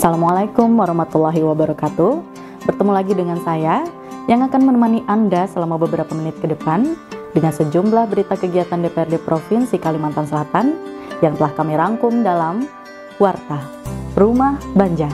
Assalamualaikum warahmatullahi wabarakatuh. Bertemu lagi dengan saya yang akan menemani Anda selama beberapa menit ke depan dengan sejumlah berita kegiatan DPRD Provinsi Kalimantan Selatan yang telah kami rangkum dalam Warta Rumah Banjar.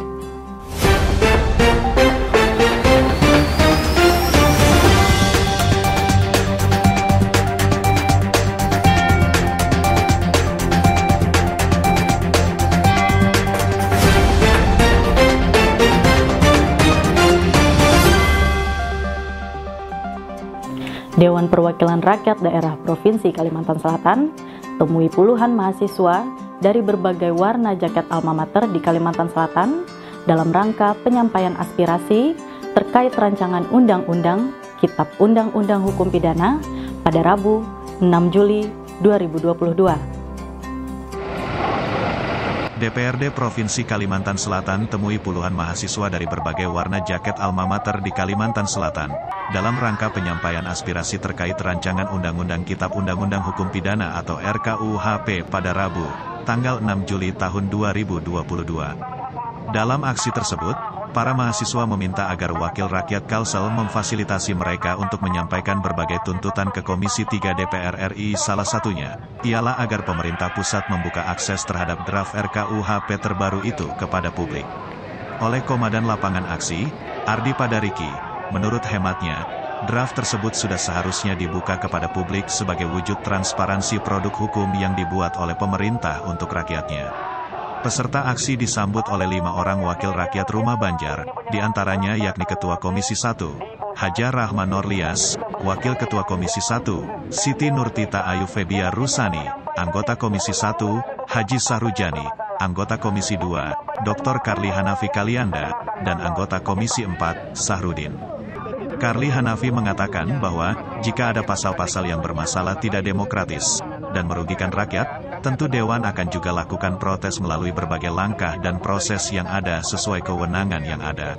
Dewan Perwakilan Rakyat Daerah Provinsi Kalimantan Selatan temui puluhan mahasiswa dari berbagai warna jaket alma mater di Kalimantan Selatan dalam rangka penyampaian aspirasi terkait rancangan Undang-Undang Kitab Undang-Undang Hukum Pidana pada Rabu 6 Juli 2022. DPRD Provinsi Kalimantan Selatan temui puluhan mahasiswa dari berbagai warna jaket alma mater di Kalimantan Selatan dalam rangka penyampaian aspirasi terkait rancangan Undang-Undang Kitab Undang-Undang Hukum Pidana atau RKUHP pada Rabu, tanggal 6 Juli tahun 2022. Dalam aksi tersebut, para mahasiswa meminta agar Wakil Rakyat Kalsel memfasilitasi mereka untuk menyampaikan berbagai tuntutan ke Komisi 3 DPR RI. Salah satunya ialah agar pemerintah pusat membuka akses terhadap draft RKUHP terbaru itu kepada publik. Oleh Komandan Lapangan Aksi, Ardi Padariki, menurut hematnya, draft tersebut sudah seharusnya dibuka kepada publik sebagai wujud transparansi produk hukum yang dibuat oleh pemerintah untuk rakyatnya. Peserta aksi disambut oleh 5 orang wakil rakyat Rumah Banjar, diantaranya yakni Ketua Komisi 1, Hajar Rahma Norlias, Wakil Ketua Komisi 1, Siti Nurtita Ayu Febia Rusani, Anggota Komisi 1, Haji Sahrujani, Anggota Komisi 2, Dr. Karli Hanafi Kalianda, dan Anggota Komisi 4, Sahrudin. Karli Hanafi mengatakan bahwa, jika ada pasal-pasal yang bermasalah tidak demokratis dan merugikan rakyat, tentu Dewan akan juga lakukan protes melalui berbagai langkah dan proses yang ada sesuai kewenangan yang ada.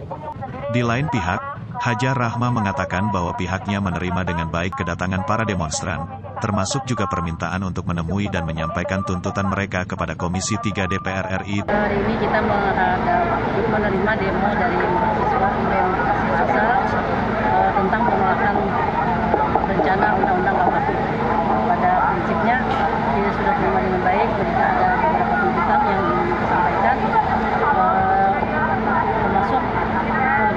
Di lain pihak, Hajar Rahma mengatakan bahwa pihaknya menerima dengan baik kedatangan para demonstran, termasuk juga permintaan untuk menemui dan menyampaikan tuntutan mereka kepada Komisi 3 DPR RI. Hari ini kita menerima demo dari mahasiswa tentang penolakan rencana Undang-Undang KUHP. Pada prinsipnya kita sudah terima dengan baik. Jika ada beberapa tuntutan yang disampaikan, termasuk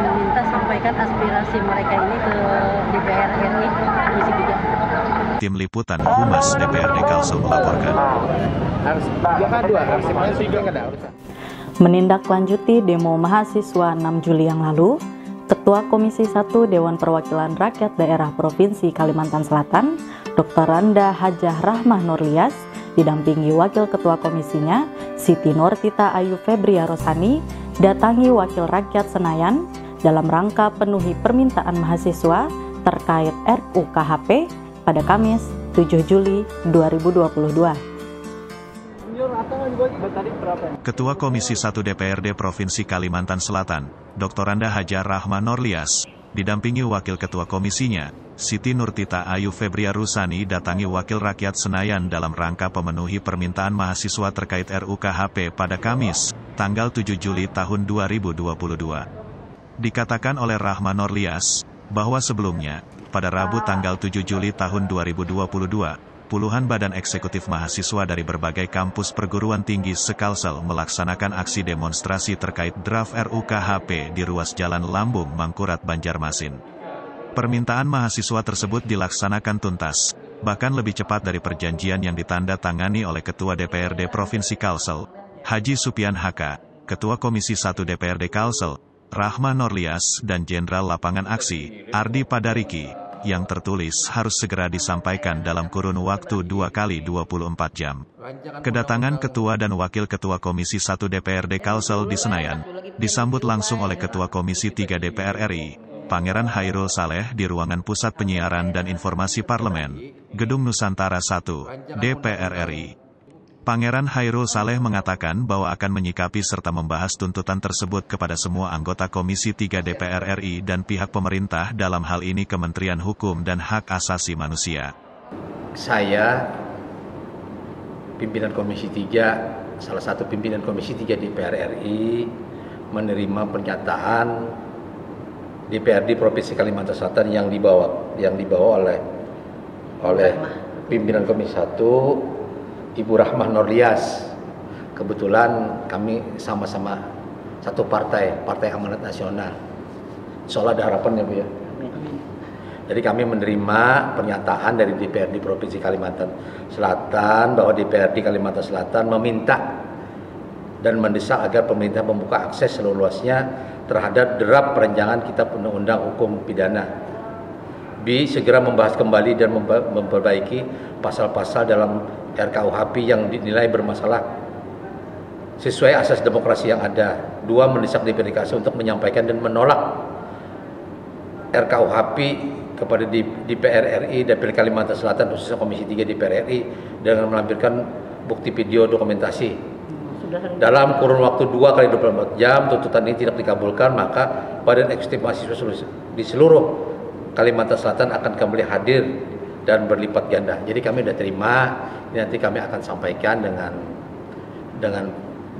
meminta sampaikan aspirasi mereka ini ke DPR RI Komisi 3. Tim Liputan Humas DPRD Kalsel melaporkan. Menindaklanjuti demo mahasiswa 6 Juli yang lalu, Ketua Komisi 1 Dewan Perwakilan Rakyat Daerah Provinsi Kalimantan Selatan, Dr. Randa Hajah Rahmah Norlias, didampingi Wakil Ketua Komisinya, Siti Nurtita Ayu Febria Rusani, datangi Wakil Rakyat Senayan dalam rangka penuhi permintaan mahasiswa terkait RUKHP pada Kamis 7 Juli 2022. Ketua Komisi 1 DPRD Provinsi Kalimantan Selatan, Dr. Randa Hajah Rahmah Norlias, didampingi Wakil Ketua Komisinya, Siti Nurtita Ayu Febria Rusani datangi Wakil Rakyat Senayan dalam rangka pemenuhi permintaan mahasiswa terkait RUKHP pada Kamis, tanggal 7 Juli tahun 2022. Dikatakan oleh Rahmah Norlias, bahwa sebelumnya, pada Rabu tanggal 7 Juli tahun 2022, puluhan badan eksekutif mahasiswa dari berbagai kampus perguruan tinggi se-Kalsel melaksanakan aksi demonstrasi terkait draft RUKHP di ruas Jalan Lambung, Mangkurat, Banjarmasin. Permintaan mahasiswa tersebut dilaksanakan tuntas, bahkan lebih cepat dari perjanjian yang ditanda tangani oleh Ketua DPRD Provinsi Kalsel, Haji Supian Haka, Ketua Komisi 1 DPRD Kalsel, Rahmah Norlias, dan Jenderal Lapangan Aksi, Ardi Padariki, yang tertulis harus segera disampaikan dalam kurun waktu 2 kali 24 jam. Kedatangan Ketua dan Wakil Ketua Komisi 1 DPRD Kalsel di Senayan, disambut langsung oleh Ketua Komisi 3 DPR RI, Pangeran Hairul Saleh di ruangan Pusat Penyiaran dan Informasi Parlemen, Gedung Nusantara 1, DPR RI. Pangeran Hairul Saleh mengatakan bahwa akan menyikapi serta membahas tuntutan tersebut kepada semua anggota Komisi 3 DPR RI dan pihak pemerintah, dalam hal ini Kementerian Hukum dan Hak Asasi Manusia. Saya, pimpinan Komisi 3, salah satu pimpinan Komisi 3 DPR RI, menerima pernyataan DPRD Provinsi Kalimantan Selatan yang dibawa oleh pimpinan Komisi 1 Ibu Rahmah Nurlias. Kebetulan kami sama-sama satu Partai Amanat Nasional. Insyaallah ada harapan ya Bu ya. Jadi kami menerima pernyataan dari DPRD Provinsi Kalimantan Selatan bahwa DPRD Kalimantan Selatan meminta dan mendesak agar pemerintah membuka akses seluas-luasnya terhadap draft perancangan Kitab Undang-Undang Hukum Pidana. B. Segera membahas kembali dan memperbaiki pasal-pasal dalam RKUHP yang dinilai bermasalah sesuai asas demokrasi yang ada. 2. Mendesak DPRD Kalsel untuk menyampaikan dan menolak RKUHP kepada DPR RI, DPR Kalimantan Selatan, khususnya Komisi 3 DPR RI dengan melampirkan bukti video dokumentasi. Dalam kurun waktu 2x24 jam tuntutan ini tidak dikabulkan, maka Badan Eksekutif Mahasiswa di seluruh Kalimantan Selatan akan kembali hadir dan berlipat ganda. Jadi kami sudah terima, nanti kami akan sampaikan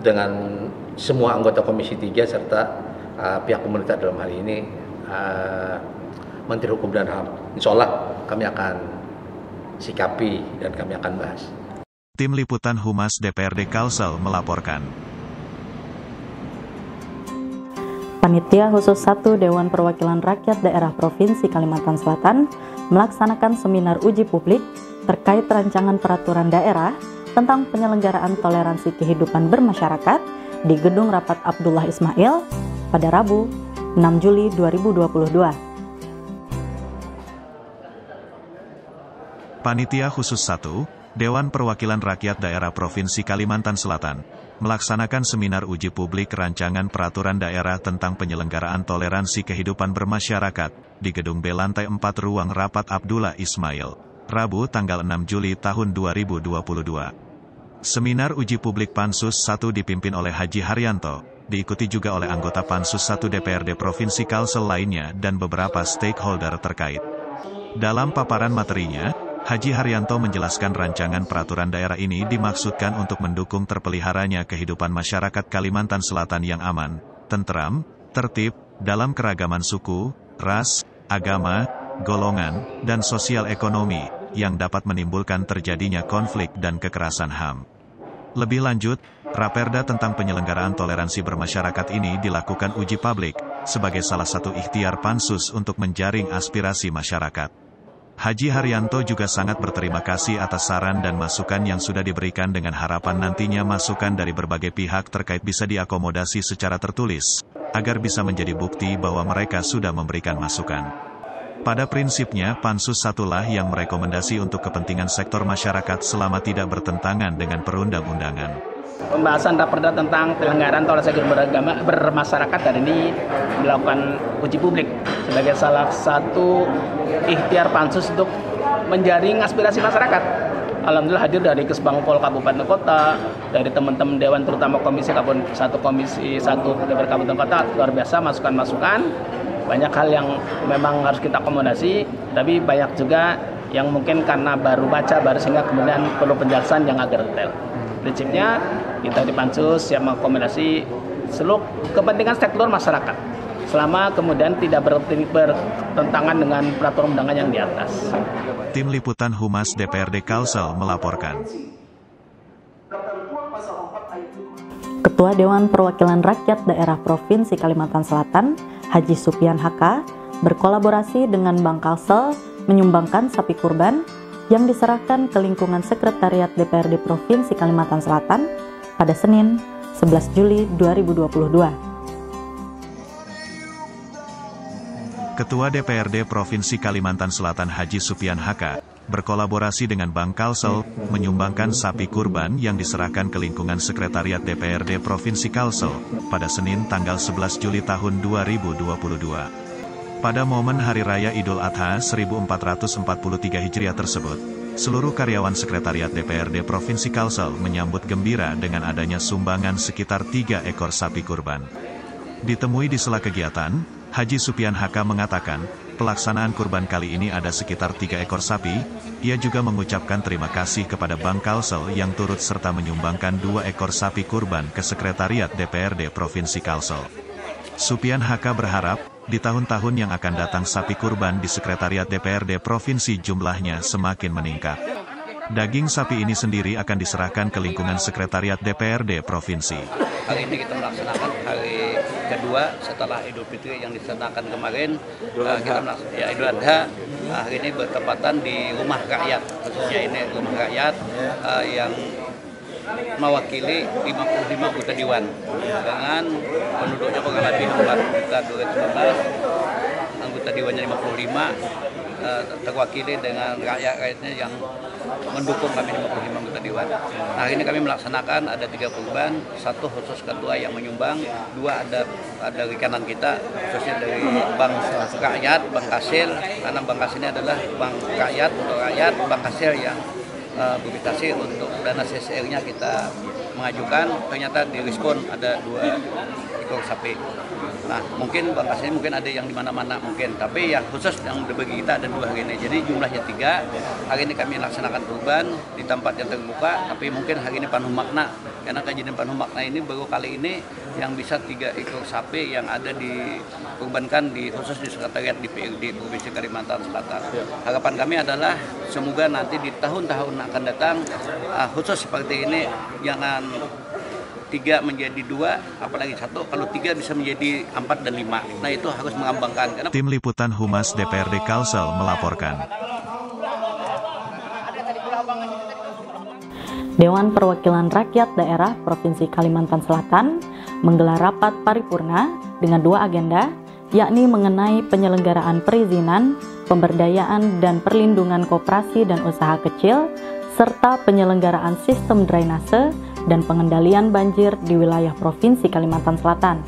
dengan semua anggota Komisi 3 serta pihak pemerintah dalam hal ini Menteri Hukum dan HAM. Insya Allah kami akan sikapi dan kami akan bahas. Tim Liputan Humas DPRD Kalsel melaporkan. Panitia Khusus 1 Dewan Perwakilan Rakyat Daerah Provinsi Kalimantan Selatan melaksanakan seminar uji publik terkait rancangan peraturan daerah tentang penyelenggaraan toleransi kehidupan bermasyarakat di Gedung Rapat Abdullah Ismail pada Rabu, 6 Juli 2022. Panitia Khusus 1 Dewan Perwakilan Rakyat Daerah Provinsi Kalimantan Selatan melaksanakan seminar uji publik rancangan peraturan daerah tentang penyelenggaraan toleransi kehidupan bermasyarakat di Gedung B lantai 4 Ruang Rapat Abdullah Ismail, Rabu tanggal 6 Juli tahun 2022. Seminar uji publik Pansus 1 dipimpin oleh Haji Haryanto, diikuti juga oleh anggota Pansus 1 DPRD Provinsi Kalsel lainnya dan beberapa stakeholder terkait. Dalam paparan materinya, Haji Haryanto menjelaskan rancangan peraturan daerah ini dimaksudkan untuk mendukung terpeliharanya kehidupan masyarakat Kalimantan Selatan yang aman, tentram, tertib, dalam keragaman suku, ras, agama, golongan, dan sosial ekonomi, yang dapat menimbulkan terjadinya konflik dan kekerasan HAM. Lebih lanjut, Raperda tentang penyelenggaraan toleransi bermasyarakat ini dilakukan uji publik, sebagai salah satu ikhtiar Pansus untuk menjaring aspirasi masyarakat. Haji Haryanto juga sangat berterima kasih atas saran dan masukan yang sudah diberikan dengan harapan nantinya masukan dari berbagai pihak terkait bisa diakomodasi secara tertulis, agar bisa menjadi bukti bahwa mereka sudah memberikan masukan. Pada prinsipnya, Pansus satulah yang merekomendasi untuk kepentingan sektor masyarakat selama tidak bertentangan dengan perundang-undangan. Pembahasan Raperda tentang penyelenggaraan toleransi bermasyarakat hari ini melakukan uji publik sebagai salah satu ikhtiar Pansus untuk menjaring aspirasi masyarakat. Alhamdulillah hadir dari Kesbangpol Kabupaten Kota, dari teman-teman Dewan terutama Komisi 1 DPR Kabupaten Kota, luar biasa masukan-masukan. Banyak hal yang memang harus kita akomodasi, tapi banyak juga yang mungkin karena baru baca, sehingga kemudian perlu penjelasan yang agak detail. Prinsipnya kita di Pansus yang mengakomodasi seluruh kepentingan stakeholder masyarakat selama kemudian tidak bertentangan dengan peraturan undangan yang di atas. Tim Liputan Humas DPRD Kalsel melaporkan. Ketua Dewan Perwakilan Rakyat Daerah Provinsi Kalimantan Selatan, Haji Supian HK, berkolaborasi dengan Bank Kalsel menyumbangkan sapi kurban yang diserahkan ke lingkungan Sekretariat DPRD Provinsi Kalimantan Selatan pada Senin, 11 Juli 2022. Ketua DPRD Provinsi Kalimantan Selatan Haji Supian HK berkolaborasi dengan Bank Kalsel menyumbangkan sapi kurban yang diserahkan ke lingkungan Sekretariat DPRD Provinsi Kalsel pada Senin tanggal 11 Juli tahun 2022. Pada momen Hari Raya Idul Adha 1443 Hijriah tersebut, seluruh karyawan Sekretariat DPRD Provinsi Kalsel menyambut gembira dengan adanya sumbangan sekitar 3 ekor sapi kurban. Ditemui di sela kegiatan, Haji Supian HK mengatakan, pelaksanaan kurban kali ini ada sekitar 3 ekor sapi. Ia juga mengucapkan terima kasih kepada Bank Kalsel yang turut serta menyumbangkan 2 ekor sapi kurban ke Sekretariat DPRD Provinsi Kalsel. Supian HK berharap, di tahun-tahun yang akan datang sapi kurban di Sekretariat DPRD Provinsi jumlahnya semakin meningkat. Daging sapi ini sendiri akan diserahkan ke lingkungan Sekretariat DPRD Provinsi. Hari ini kita melaksanakan hari kedua setelah Idul Fitri yang dilaksanakan kemarin. Kita melaksanakan Idul Adha. Hari ini bertepatan di rumah rakyat, khususnya ini rumah rakyat yang mewakili 55 anggota dewan dengan penduduknya kurang lebih 4.219, anggota dewannya 55, terwakili dengan rakyat-rakyatnya yang mendukung kami 55 anggota dewan. Nah, hari ini kami melaksanakan ada 3 kurban, 1 khusus ketua yang menyumbang, 2 ada rekanan kita khususnya dari Bank Rakyat, Bank Kasil, karena Bank Kasil ini adalah bank rakyat untuk rakyat, Bank Kasil yang bervitasi untuk dana CSR-nya kita mengajukan, ternyata direspon ada 2 ekor sapi. Nah, mungkin Bank Kasil mungkin ada yang di mana-mana mungkin, tapi yang khusus yang bagi kita ada 2 hari ini. Jadi jumlahnya 3. Hari ini kami laksanakan kurban di tempat yang terbuka, tapi mungkin hari ini penuh makna. Karena kejadian penuh makna ini baru kali ini yang bisa 3 ekor sapi yang ada dikurbankan khusus di Sekretariat DPRD Provinsi Kalimantan Selatan. Harapan kami adalah semoga nanti di tahun-tahun akan datang khusus seperti ini jangan 3 menjadi 2, apalagi 1, kalau 3 bisa menjadi 4 dan 5. Nah, itu harus mengembangkan. Tim Liputan Humas DPRD Kalsel melaporkan. Dewan Perwakilan Rakyat Daerah Provinsi Kalimantan Selatan menggelar rapat paripurna dengan 2 agenda, yakni mengenai penyelenggaraan perizinan, pemberdayaan dan perlindungan koperasi dan usaha kecil, serta penyelenggaraan sistem drainase dan pengendalian banjir di wilayah Provinsi Kalimantan Selatan.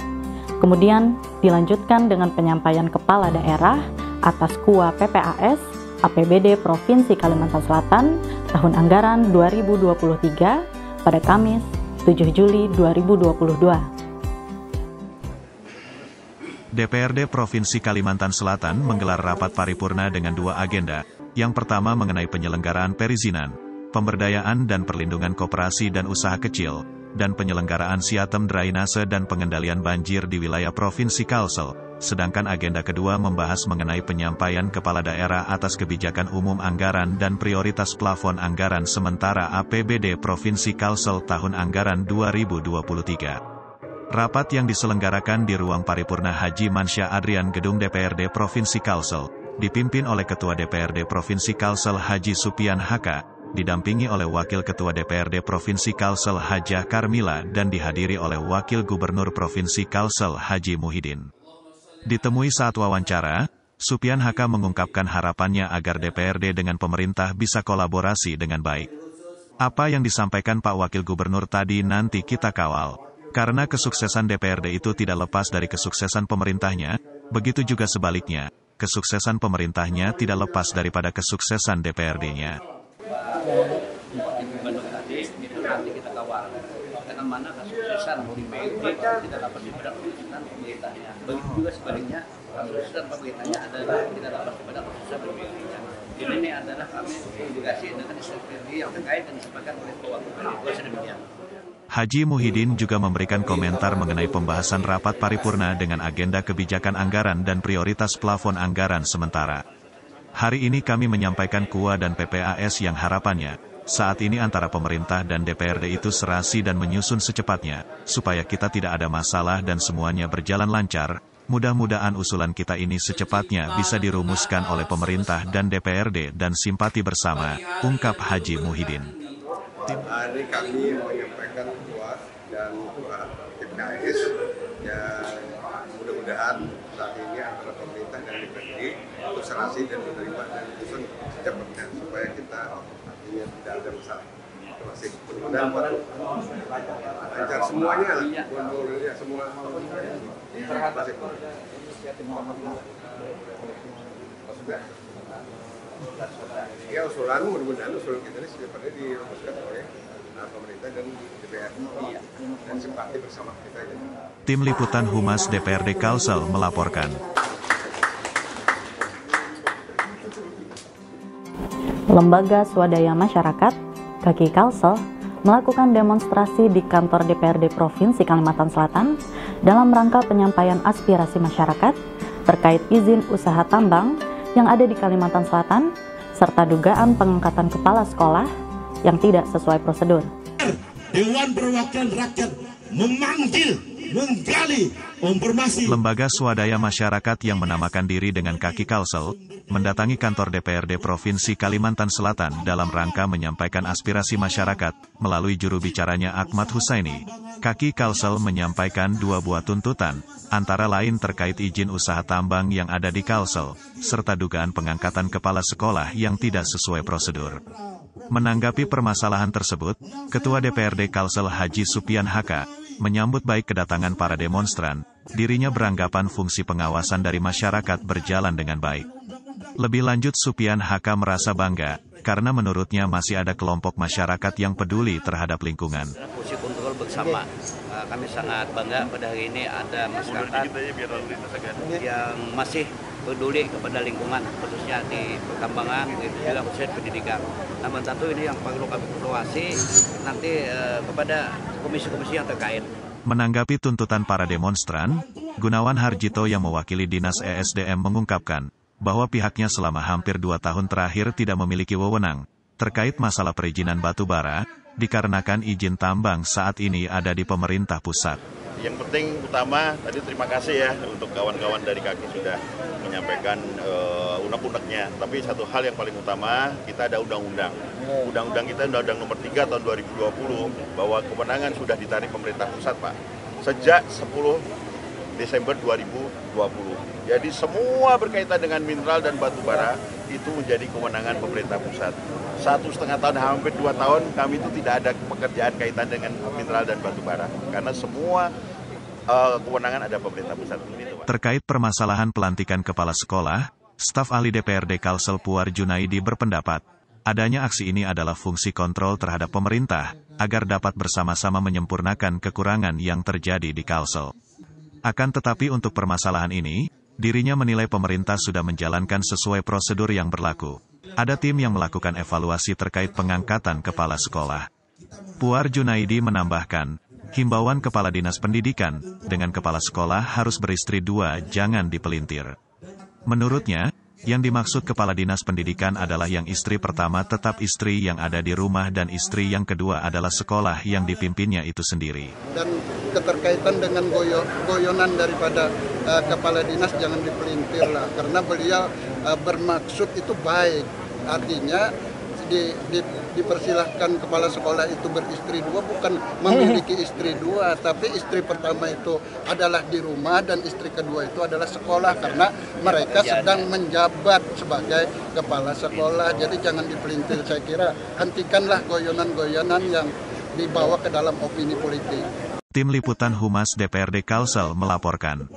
Kemudian dilanjutkan dengan penyampaian kepala daerah atas KUA PPAS APBD Provinsi Kalimantan Selatan tahun anggaran 2023 pada Kamis 7 Juli 2022. DPRD Provinsi Kalimantan Selatan menggelar rapat paripurna dengan 2 agenda. Yang pertama mengenai penyelenggaraan perizinan, pemberdayaan dan perlindungan koperasi dan usaha kecil, dan penyelenggaraan sistem drainase dan pengendalian banjir di wilayah Provinsi Kalsel. Sedangkan agenda kedua membahas mengenai penyampaian kepala daerah atas kebijakan umum anggaran dan prioritas plafon anggaran sementara APBD Provinsi Kalsel tahun anggaran 2023. Rapat yang diselenggarakan di ruang paripurna Haji Mansya Adrian Gedung DPRD Provinsi Kalsel, dipimpin oleh Ketua DPRD Provinsi Kalsel Haji Supian HK, didampingi oleh Wakil Ketua DPRD Provinsi Kalsel Hajah Karmila dan dihadiri oleh Wakil Gubernur Provinsi Kalsel Haji Muhyiddin. Ditemui saat wawancara, Supian HK mengungkapkan harapannya agar DPRD dengan pemerintah bisa kolaborasi dengan baik. Apa yang disampaikan Pak Wakil Gubernur tadi nanti kita kawal. Karena kesuksesan DPRD itu tidak lepas dari kesuksesan pemerintahnya, begitu juga sebaliknya, kesuksesan pemerintahnya tidak lepas daripada kesuksesan DPRD-nya. Nanti kita kawal karena mana kesuksesan DPRD tidak dapat daripada kesuksesan pemerintahnya. Begitu juga sebaliknya, kesuksesan pemerintahnya adalah tidak dapat daripada kesuksesan DPRD-nya. Jadi ini adalah kami komunikasi dengan institusi yang terkait dan disepakati oleh Pak Gubernur. Sedemikian. Haji Muhyiddin juga memberikan komentar mengenai pembahasan rapat paripurna dengan agenda kebijakan anggaran dan prioritas plafon anggaran sementara. Hari ini kami menyampaikan KUA dan PPAS yang harapannya, saat ini antara pemerintah dan DPRD itu serasi dan menyusun secepatnya, supaya kita tidak ada masalah dan semuanya berjalan lancar. Mudah-mudahan usulan kita ini secepatnya bisa dirumuskan oleh pemerintah dan DPRD dan simpati bersama, ungkap Haji Muhyiddin. Hari kami menyampaikan ketua dan PPAS dan mudah-mudahan saat ini antara pemerintah dan DPRD untuk serasi dan menerima dan disusun secepatnya supaya kita artinya tidak ada masalah. Terima kasih. Mudah-mudahan lancar semuanya lah, ya semua. Terima kasih. Ya usulan mudah-mudahan usulan kita ini secepatnya dirumuskan oleh pemerintah dan DPRD dan simpati bersama kita. Tim Liputan Humas DPRD Kalsel melaporkan. Lembaga Swadaya Masyarakat, KAKI Kalsel, melakukan demonstrasi di kantor DPRD Provinsi Kalimantan Selatan dalam rangka penyampaian aspirasi masyarakat terkait izin usaha tambang yang ada di Kalimantan Selatan, serta dugaan pengangkatan kepala sekolah yang tidak sesuai prosedur. Dewan Perwakilan Rakyat memanggil, menggali informasi. Lembaga Swadaya Masyarakat yang menamakan diri dengan KAKI Kalsel mendatangi kantor DPRD Provinsi Kalimantan Selatan dalam rangka menyampaikan aspirasi masyarakat melalui juru bicaranya Ahmad Husaini. KAKI Kalsel menyampaikan 2 buah tuntutan, antara lain terkait izin usaha tambang yang ada di Kalsel, serta dugaan pengangkatan kepala sekolah yang tidak sesuai prosedur. Menanggapi permasalahan tersebut, Ketua DPRD Kalsel Haji Supian Haka menyambut baik kedatangan para demonstran. Dirinya beranggapan fungsi pengawasan dari masyarakat berjalan dengan baik. Lebih lanjut, Supian Haka merasa bangga karena menurutnya masih ada kelompok masyarakat yang peduli terhadap lingkungan. Fungsi kontrol bersama, kami sangat bangga pada hari ini ada masyarakat yang masih peduli kepada lingkungan, khususnya di pertambangan, juga khususnya pendidikan. Namun tentu ini yang perlu kami evaluasi nanti kepada komisi-komisi yang terkait. Menanggapi tuntutan para demonstran, Gunawan Harjito yang mewakili Dinas ESDM mengungkapkan bahwa pihaknya selama hampir 2 tahun terakhir tidak memiliki wewenang terkait masalah perizinan batu bara, dikarenakan izin tambang saat ini ada di pemerintah pusat. Yang penting utama, tadi terima kasih ya untuk kawan-kawan dari KAKI sudah menyampaikan unek-uneknya. Tapi satu hal yang paling utama, kita ada undang-undang. Undang-undang kita Undang-Undang Nomor 3 Tahun 2020 bahwa kewenangan sudah ditarik pemerintah pusat, Pak. Sejak 10 Desember 2020. Jadi semua berkaitan dengan mineral dan batu bara itu menjadi kewenangan pemerintah pusat. 1,5 tahun, hampir 2 tahun kami itu tidak ada pekerjaan kaitan dengan mineral dan batu bara. Karena semua kewenangan ada pemerintah pusat. Terkait permasalahan pelantikan kepala sekolah, staf ahli DPRD Kalsel Puar Junaidi berpendapat, adanya aksi ini adalah fungsi kontrol terhadap pemerintah, agar dapat bersama-sama menyempurnakan kekurangan yang terjadi di Kalsel. Akan tetapi untuk permasalahan ini, dirinya menilai pemerintah sudah menjalankan sesuai prosedur yang berlaku. Ada tim yang melakukan evaluasi terkait pengangkatan kepala sekolah. Puar Junaidi menambahkan, himbauan Kepala Dinas Pendidikan, dengan kepala sekolah harus beristri 2, jangan dipelintir. Menurutnya, yang dimaksud Kepala Dinas Pendidikan adalah yang istri pertama tetap istri yang ada di rumah dan istri yang kedua adalah sekolah yang dipimpinnya itu sendiri. Dan keterkaitan dengan goyonan daripada Kepala Dinas jangan dipelintir lah, karena beliau bermaksud itu baik. Artinya dipersilahkan kepala sekolah itu beristri 2, bukan memiliki istri 2, tapi istri pertama itu adalah di rumah dan istri kedua itu adalah sekolah, karena mereka sedang menjabat sebagai kepala sekolah. Jadi jangan dipelintir, saya kira hentikanlah goyonan-goyonan yang dibawa ke dalam opini politik. Tim Liputan Humas DPRD Kalsel melaporkan.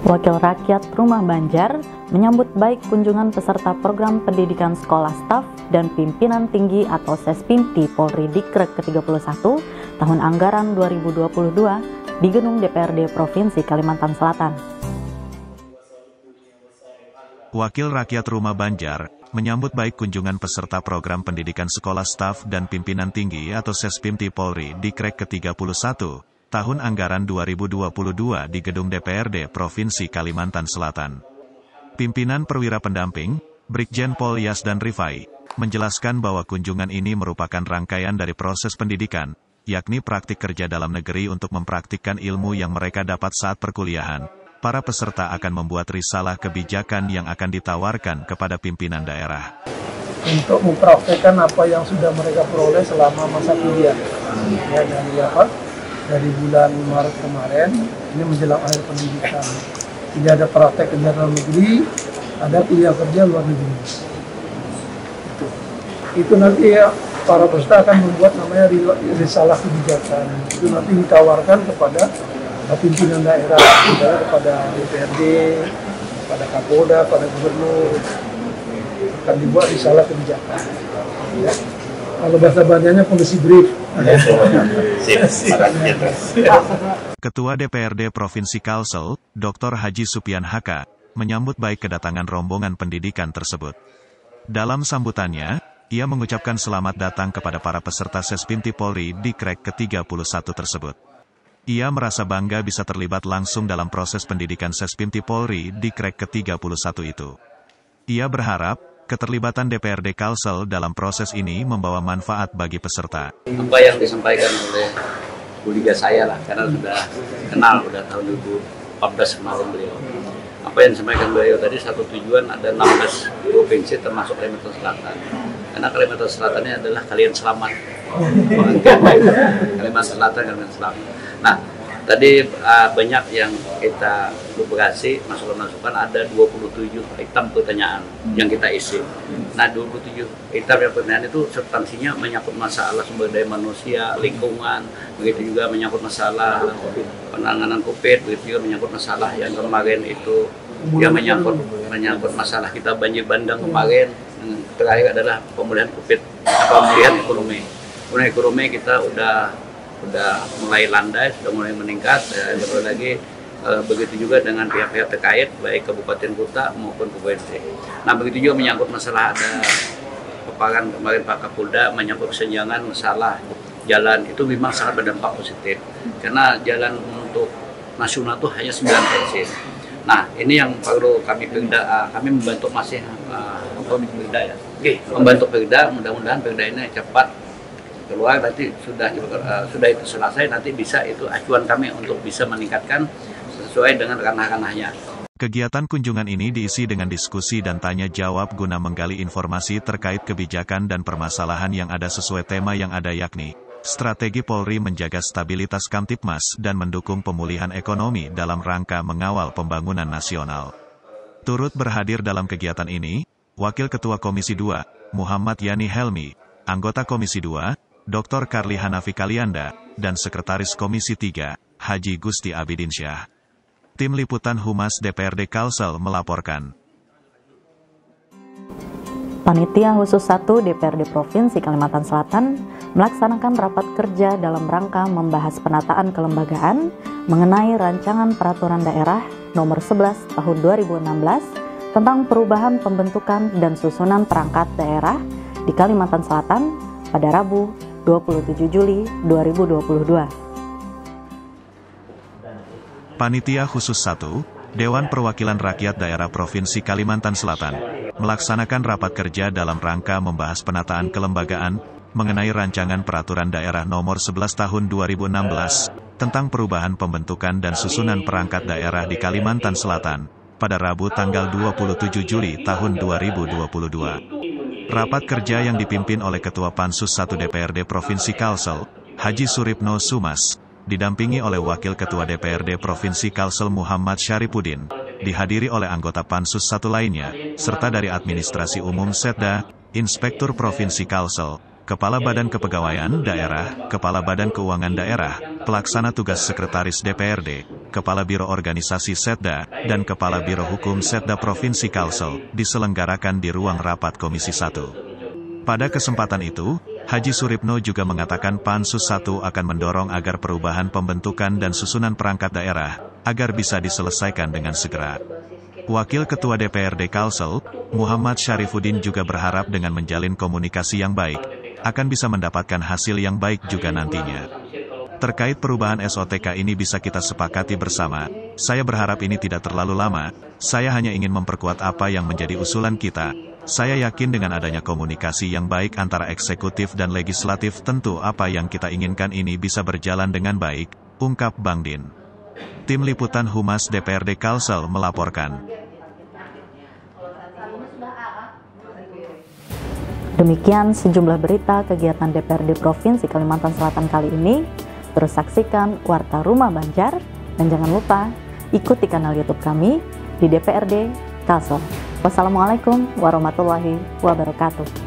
Wakil Rakyat Rumah Banjar menyambut baik kunjungan peserta program pendidikan sekolah staf dan pimpinan tinggi atau Sespimti Polri Dikrek ke-31 tahun anggaran 2022 di Gedung DPRD Provinsi Kalimantan Selatan. Wakil Rakyat Rumah Banjar menyambut baik kunjungan peserta program pendidikan sekolah staf dan pimpinan tinggi atau Sespimti Polri Dikrek ke-31 tahun anggaran 2022 di Gedung DPRD Provinsi Kalimantan Selatan. Pimpinan perwira pendamping, Brigjen Pol Yazdan Rifai, menjelaskan bahwa kunjungan ini merupakan rangkaian dari proses pendidikan, yakni praktik kerja dalam negeri untuk mempraktikkan ilmu yang mereka dapat saat perkuliahan. Para peserta akan membuat risalah kebijakan yang akan ditawarkan kepada pimpinan daerah. Untuk mempraktikkan apa yang sudah mereka peroleh selama masa kuliah. Ya, dari bulan Maret kemarin, ini menjelang akhir pendidikan. Jadi ada praktek kerja dalam negeri, ada kuliah kerja luar negeri. Itu nanti ya, para peserta akan membuat namanya risalah kebijakan. Itu nanti ditawarkan kepada pimpinan daerah, misalnya kepada DPRD, kepada Kapolda, kepada Gubernur. Akan dibuat risalah kebijakan. Ya. Kalau bahasa Banjarnya policy brief. Ketua DPRD Provinsi Kalsel, Dr. Haji Supian Haka, menyambut baik kedatangan rombongan pendidikan tersebut. Dalam sambutannya, ia mengucapkan selamat datang kepada para peserta Sespinti Polri di Krek ke-31 tersebut. Ia merasa bangga bisa terlibat langsung dalam proses pendidikan Sespinti Polri di Krek ke-31 itu. Ia berharap, keterlibatan DPRD Kalsel dalam proses ini membawa manfaat bagi peserta. Apa yang disampaikan oleh Bu Liga saya lah, karena sudah kenal, udah tahun 2014 kemarin beliau. Apa yang disampaikan beliau tadi, satu tujuan ada 16 provinsi termasuk Kalimantan Selatan. Karena Kalimantan Selatan ini adalah kalian selamat. Kalimantan Selatan. Nah, tadi banyak yang kita publikasi, masukan-masukan, ada 27 item pertanyaan yang kita isi. Nah, 27 item yang pertanyaan itu substansinya menyangkut masalah sumber daya manusia, lingkungan, begitu juga menyangkut masalah penanganan COVID, begitu juga menyangkut masalah yang kemarin itu, yang menyangkut masalah kita banjir bandang kemarin. Terakhir adalah pemulihan COVID, pemulihan ekonomi. Pemulihan ekonomi kita udah mulai landai, sudah mulai meningkat, terus lagi begitu juga dengan pihak-pihak terkait, baik kabupaten kota maupun provinsi. Nah, begitu juga menyangkut masalah ada paparan kemarin Pak Kapolda menyangkut kesenjangan masalah jalan, itu memang sangat berdampak positif, karena jalan untuk nasional itu hanya 9 persen. Nah, ini yang perlu kami Perda, kami membantu masih Perda ya, membantu Perda, mudah-mudahan Perda ini cepat keluar, nanti sudah itu selesai, nanti bisa itu acuan kami untuk bisa meningkatkan sesuai dengan ranah-ranahnya. Kegiatan kunjungan ini diisi dengan diskusi dan tanya jawab guna menggali informasi terkait kebijakan dan permasalahan yang ada sesuai tema yang ada, yakni strategi Polri menjaga stabilitas Kamtipmas dan mendukung pemulihan ekonomi dalam rangka mengawal pembangunan nasional. Turut berhadir dalam kegiatan ini, Wakil Ketua Komisi 2, Muhammad Yani Helmi, anggota Komisi 2, Dr. Karli Hanafi Kalianda, dan Sekretaris Komisi 3, Haji Gusti Abidinsyah. Tim Liputan Humas DPRD Kalsel melaporkan. Panitia Khusus 1 DPRD Provinsi Kalimantan Selatan melaksanakan rapat kerja dalam rangka membahas penataan kelembagaan mengenai rancangan peraturan daerah nomor 11 tahun 2016 tentang perubahan pembentukan dan susunan perangkat daerah di Kalimantan Selatan pada Rabu 27 Juli 2022. Panitia Khusus 1 Dewan Perwakilan Rakyat Daerah Provinsi Kalimantan Selatan melaksanakan rapat kerja dalam rangka membahas penataan kelembagaan mengenai rancangan peraturan daerah nomor 11 tahun 2016 tentang perubahan pembentukan dan susunan perangkat daerah di Kalimantan Selatan pada Rabu tanggal 27 Juli tahun 2022. Rapat kerja yang dipimpin oleh Ketua Pansus 1 DPRD Provinsi Kalsel, Haji Suripno Sumas, didampingi oleh Wakil Ketua DPRD Provinsi Kalsel Muhammad Syaripudin, dihadiri oleh anggota Pansus 1 lainnya, serta dari Administrasi Umum Setda, Inspektur Provinsi Kalsel, Kepala Badan Kepegawaian Daerah, Kepala Badan Keuangan Daerah, Pelaksana Tugas Sekretaris DPRD, Kepala Biro Organisasi Setda, dan Kepala Biro Hukum Setda Provinsi Kalsel, diselenggarakan di ruang rapat Komisi 1. Pada kesempatan itu, Haji Suripno juga mengatakan Pansus 1 akan mendorong agar perubahan pembentukan dan susunan perangkat daerah, agar bisa diselesaikan dengan segera. Wakil Ketua DPRD Kalsel, Muhammad Syaripudin juga berharap dengan menjalin komunikasi yang baik, akan bisa mendapatkan hasil yang baik juga nantinya. Terkait perubahan SOTK ini bisa kita sepakati bersama, saya berharap ini tidak terlalu lama, saya hanya ingin memperkuat apa yang menjadi usulan kita. Saya yakin dengan adanya komunikasi yang baik antara eksekutif dan legislatif tentu apa yang kita inginkan ini bisa berjalan dengan baik, ungkap Bang Din. Tim Liputan Humas DPRD Kalsel melaporkan. Demikian sejumlah berita kegiatan DPRD Provinsi Kalimantan Selatan kali ini. Terus saksikan Warta Rumah Banjar dan jangan lupa ikuti kanal YouTube kami di DPRD Kalsel. Wassalamualaikum warahmatullahi wabarakatuh.